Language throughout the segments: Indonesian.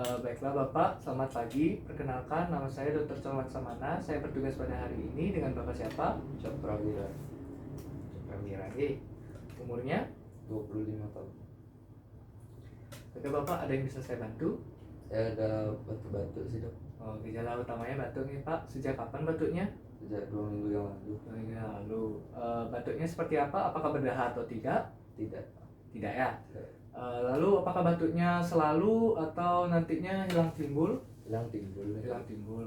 Baiklah Bapak, selamat pagi. Perkenalkan, nama saya Dr. Con Laksamana. Saya bertugas pada hari ini dengan Bapak siapa? Caprawira, Caprawira. Umurnya? 25 tahun. Oke Bapak, ada yang bisa saya bantu? Saya ada batuk-batuk sih dok. Gejala utamanya batuk nih Pak. Sejak kapan batuknya? Sejak 2 minggu yang lalu. 2 minggu yang lalu. Batuknya seperti apa? Apakah berdahak atau tidak? Tidak. Tidak ya? Tidak. Lalu apakah batuknya selalu atau nantinya hilang timbul? Hilang timbul. Hilang timbul.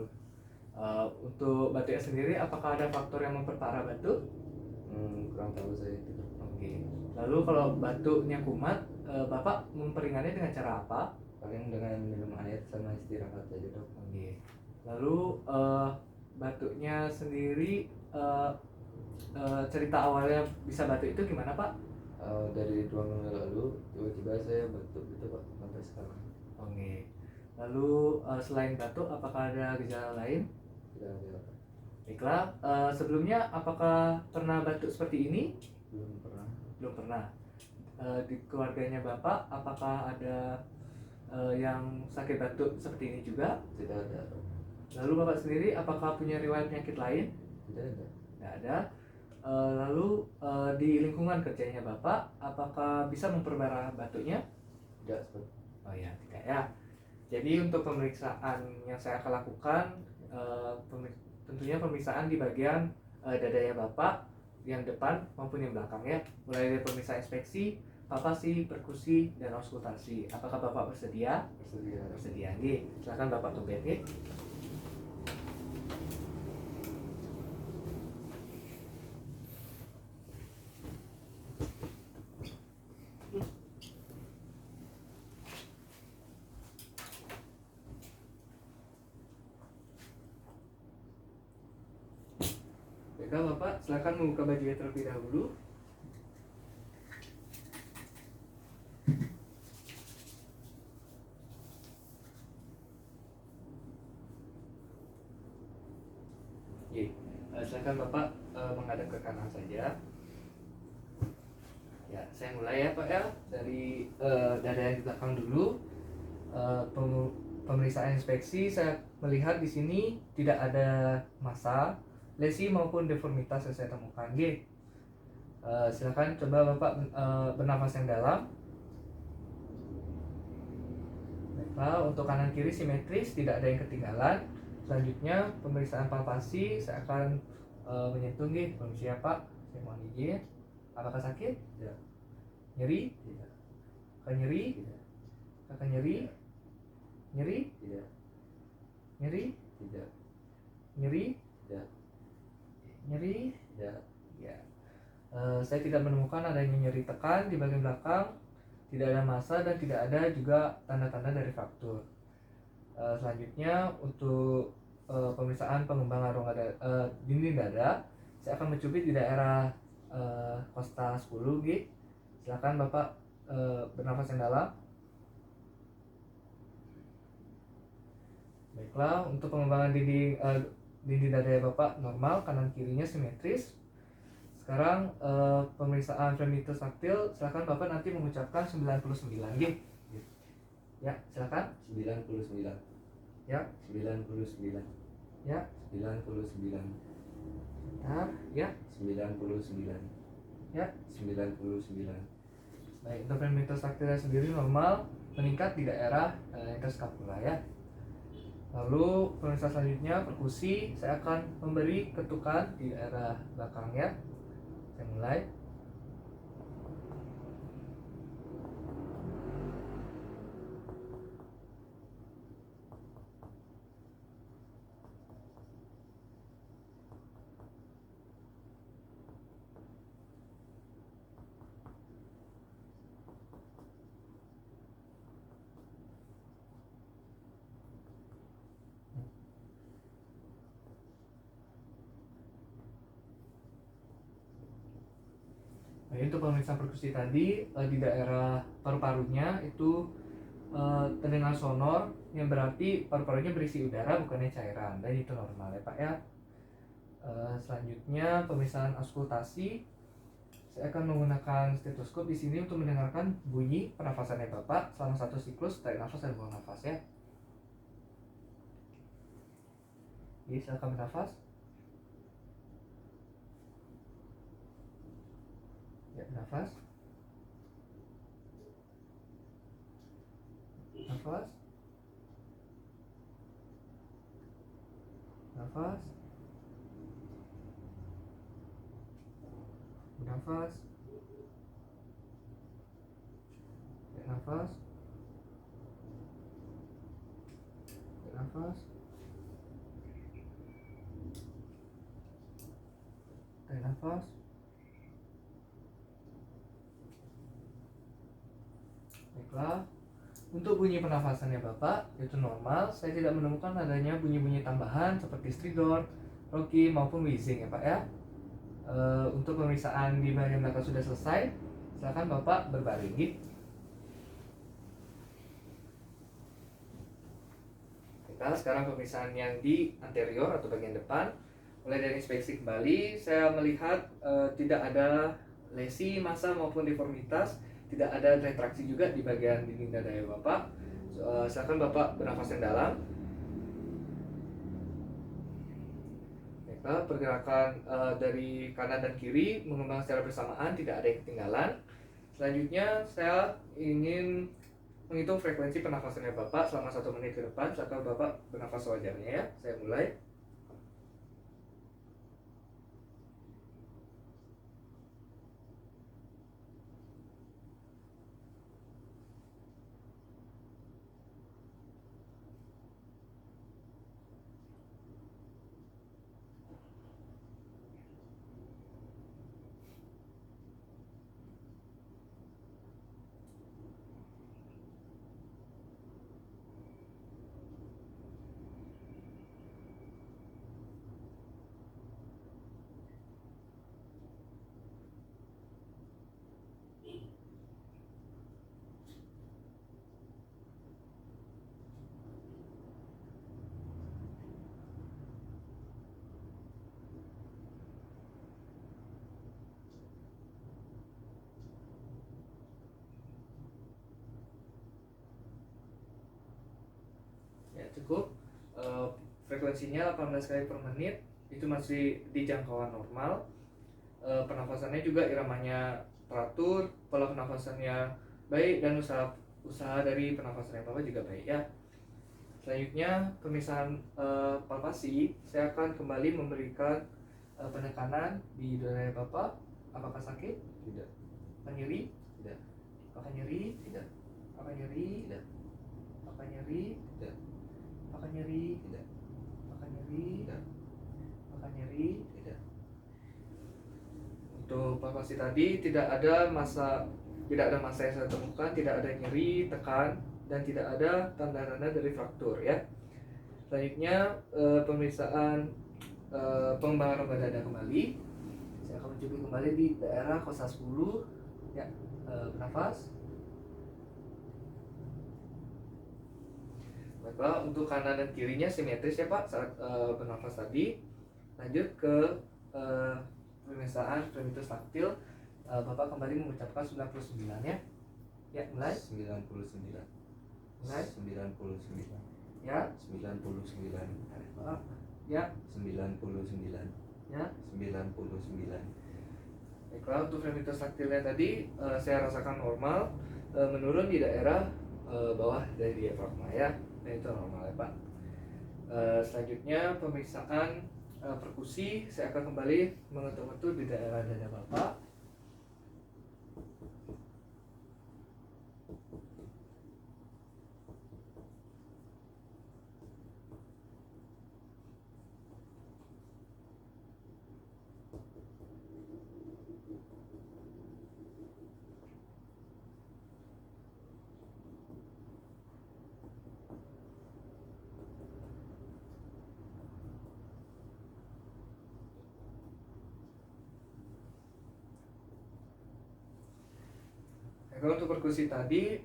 Untuk batuknya sendiri, apakah ada faktor yang memperparah batuk? Kurang tahu saya itu dok. Oke. Lalu kalau batuknya kumat, Bapak memperingannya dengan cara apa? Paling dengan minum air sama istirahat aja dok. Oke. Lalu batuknya sendiri, cerita awalnya bisa batuk itu gimana Pak? Dari 2 minggu lalu tiba-tiba saya batuk gitu pak sampai sekarang. Oke. Lalu selain batuk, apakah ada gejala lain? Tidak ada. Baiklah, sebelumnya apakah pernah batuk seperti ini? Belum pernah. Belum pernah. Di keluarganya Bapak, apakah ada yang sakit batuk seperti ini juga? Tidak ada. Lalu Bapak sendiri, apakah punya riwayat penyakit lain? Tidak ada. Tidak ada. Lalu di lingkungan kerjanya Bapak, apakah bisa memperparah batuknya? Tidak seperti. Oh ya, tidak ya. Jadi untuk pemeriksaan yang saya akan lakukan, tentunya pemeriksaan di bagian dadanya Bapak, yang depan maupun yang belakang ya. Mulai dari pemeriksaan inspeksi, palpasi, perkusi, dan auskultasi. Apakah Bapak bersedia? Bersedia. Bersedia. Nih, silakan Bapak tunggu nih. Baiklah Bapak, silakan membuka bajunya terlebih dahulu. Silakan Bapak menghadap ke kanan saja. Ya, saya mulai ya Pak ya, dari dada yang di belakang dulu. Pemeriksaan inspeksi, saya melihat di sini tidak ada massa, lesi maupun deformitas yang saya temukan. Silakan coba Bapak bernafas yang dalam. Baiklah, untuk kanan kiri simetris, tidak ada yang ketinggalan. Selanjutnya pemeriksaan palpasi, saya akan menyentuh permisi ya Pak, saya mohon izin. Apakah sakit? Tidak. Nyeri? Tidak. Kakak nyeri? Tidak. Kakak nyeri? Nyeri? Tidak. Nyeri? Tidak. Nyeri? Tidak. Nyeri? Tidak. Ya. Saya tidak menemukan adanya nyeri tekan di bagian belakang, tidak ada massa dan tidak ada juga tanda-tanda dari fraktur. Selanjutnya untuk pemeriksaan pengembangan rongga dinding dada, saya akan mencubit di daerah kosta 10 G. Silakan Bapak bernafas yang dalam. Baiklah, untuk pengembangan dinding dada Bapak normal, kanan kirinya simetris. Sekarang pemeriksaan femnitus taktil, silakan Bapak nanti mengucapkan 99 G. Ya, silakan. 99. Ya. 99. Ya. 99. Bentar, ya. 99. Ya. 99. Baik, untuk femnitus taktilnya sendiri normal, meningkat di daerah interskapula ya. Lalu pemeriksaan selanjutnya perkusi, saya akan memberi ketukan di daerah belakang ya. Saya mulai. Nah, itu pemeriksaan perkusi tadi di daerah paru-parunya itu terdengar sonor, yang berarti paru-parunya berisi udara bukannya cairan, dan itu normal ya Pak ya. Selanjutnya pemeriksaan auskultasi, saya akan menggunakan stetoskop di sini untuk mendengarkan bunyi pernafasannya Bapak selama 1 siklus tarik nafas dan buang nafas ya. Jadi silakan bernafas. Ya, nafas. Nafas. Nafas. Nafas. Ya, nafas. Ya, nafas. Tarik nafas. Baiklah. Untuk bunyi pernafasannya Bapak itu normal. Saya tidak menemukan adanya bunyi-bunyi tambahan seperti stridor, rocking maupun wheezing ya Pak ya. Untuk pemeriksaan di bagian belakang sudah selesai. Silakan Bapak berbaring. Baiklah, sekarang pemeriksaan yang di anterior atau bagian depan. Mulai dari inspeksi kembali, saya melihat tidak ada lesi, massa maupun deformitas. Tidak ada retraksi juga di bagian dinding dada ya Bapak. Silakan Bapak bernafas yang dalam. Baiklah, pergerakan dari kanan dan kiri mengembang secara bersamaan, tidak ada yang ketinggalan. Selanjutnya saya ingin menghitung frekuensi pernafasannya Bapak selama 1 menit ke depan. Silakan Bapak bernafas sewajarnya ya. Saya mulai. Ya cukup. Frekuensinya 18 kali per menit, itu masih di jangkauan normal. Pernafasannya juga iramanya teratur, pola pernafasannya baik, dan usaha dari pernafasannya Bapak juga baik ya. Selanjutnya pemeriksaan palpasi. Saya akan kembali memberikan penekanan di dada Bapak. Apakah sakit? Tidak. Apakah nyeri? Tidak. Apakah nyeri? Tidak. Apakah nyeri? Tidak. Apakah nyeri? Tidak. Apakah nyeri? Tidak. Apakah nyeri? Tidak. Apakah nyeri? Tidak. Untuk palpasi tadi tidak ada masa yang saya temukan, tidak ada nyeri, tekan, dan tidak ada tanda-tanda dari fraktur ya. Selanjutnya pemeriksaan pengembangan rongga dada kembali. Saya akan mencoba kembali di daerah kosa 10 ya. Bernafas. Baiklah, untuk kanan dan kirinya simetris ya Pak saat bernafas tadi. Lanjut ke pemeriksaan primitus taktil. Bapak kembali mengucapkan 99 ya. Ya, mulai. 99. Mulai. 99. Ya. 99. Bapak. Ya. 99. Ya. 99. Baiklah, untuk primitus taktilnya tadi saya rasakan normal, menurun di daerah bawah dari diafragma ya. Nah, itu normal ya Pak. Selanjutnya pemeriksaan perkusi. Saya akan kembali mengetuk-ngetuk di daerah dada Bapak. Kalau untuk perkusi tadi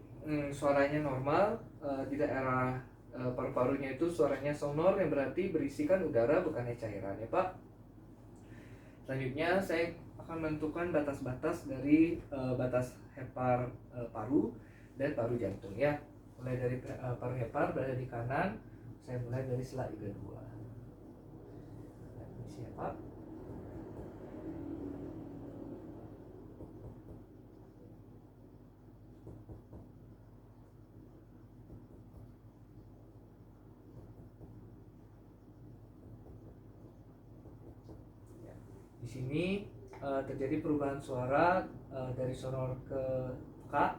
suaranya normal, di daerah paru-parunya itu suaranya sonor yang berarti berisikan udara bukannya cairan ya Pak. Selanjutnya saya akan menentukan batas-batas dari batas hepar paru dan paru jantung ya. Mulai dari paru hepar berada di kanan, saya mulai dari sela iga 2. Permisi ya Pak. Ya. Di sini terjadi perubahan suara dari sonor ke peka,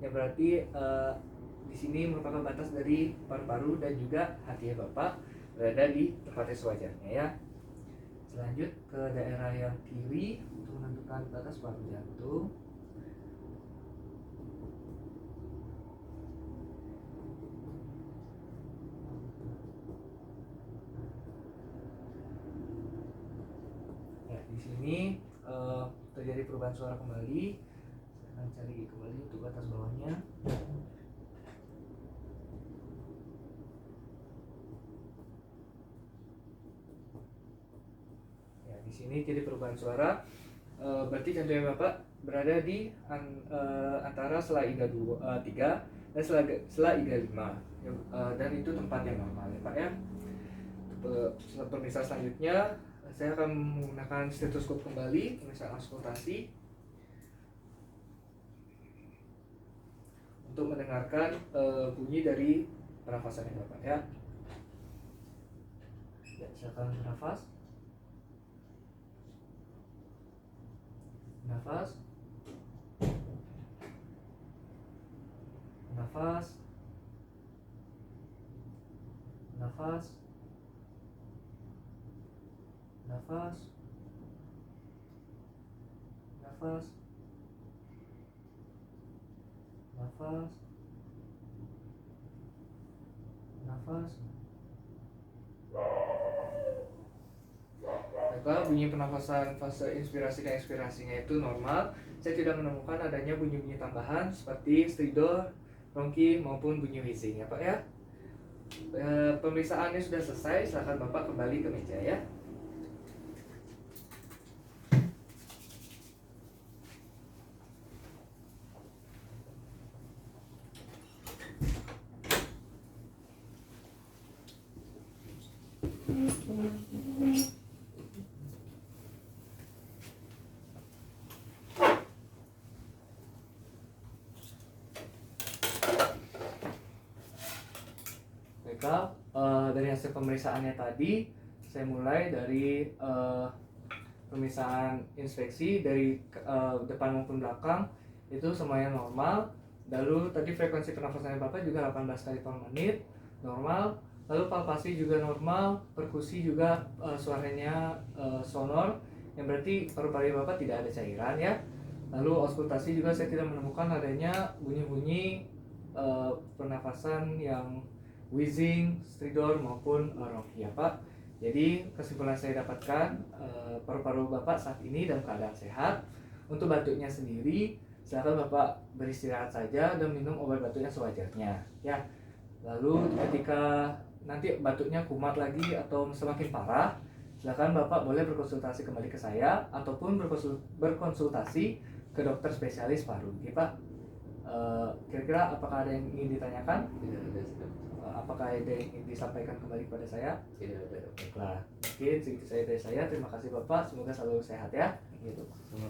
yang berarti di sini merupakan batas dari paru-paru dan juga hati ya Bapak berada di tempatnya sewajarnya ya. Selanjut ke daerah yang kiri untuk menentukan batas paru jantung. Ya, di sini terjadi perubahan suara kembali. Saya akan cari kembali untuk batas bawahnya. Ya, di sini jadi perubahan suara. Berarti jantungnya Bapak berada di antara sela iga 3 dan sela iga 5. Dan itu tempat yang normal ya Pak ya. Pemeriksaan selanjutnya saya akan menggunakan stetoskop kembali, pemeriksaan auskultasi untuk mendengarkan bunyi dari pernafasannya Bapak ya. Ya, silakan bernafas. Nafas. Nafas. Nafas. Nafas. Nafas. Nafas. Nafas. Baiklah, bunyi pernafasan fase inspirasi dan ekspirasinya itu normal. Saya tidak menemukan adanya bunyi-bunyi tambahan seperti stridor, bronki maupun bunyi wheezing ya Pak ya. Pemeriksaannya sudah selesai, silakan Bapak kembali ke meja ya. Baiklah, dari hasil pemeriksaannya tadi, saya mulai dari pemeriksaan inspeksi dari depan maupun belakang itu semuanya normal. Lalu tadi frekuensi pernafasannya Bapak juga 18 kali per menit, normal. Lalu palpasi juga normal, perkusi juga suaranya sonor, yang berarti paru-paru Bapak tidak ada cairan ya. Lalu auskultasi juga saya tidak menemukan adanya bunyi-bunyi pernafasan yang wheezing, stridor maupun rongki ya Pak. Jadi kesimpulan saya dapatkan paru-paru Bapak saat ini dalam keadaan sehat. Untuk batuknya sendiri, silakan Bapak beristirahat saja dan minum obat batuknya sewajarnya ya. Lalu ketika nanti batuknya kumat lagi atau semakin parah, silakan Bapak boleh berkonsultasi kembali ke saya ataupun berkonsultasi ke dokter spesialis paru ya Pak. Kira-kira apakah ada yang ingin ditanyakan? Tidak ada sedang. Apakah ada yang ingin disampaikan kembali kepada saya? Tidak ada. Baiklah, mungkin segitu saja dari saya. Terima kasih Bapak, semoga selalu sehat ya. Gitu. Sama.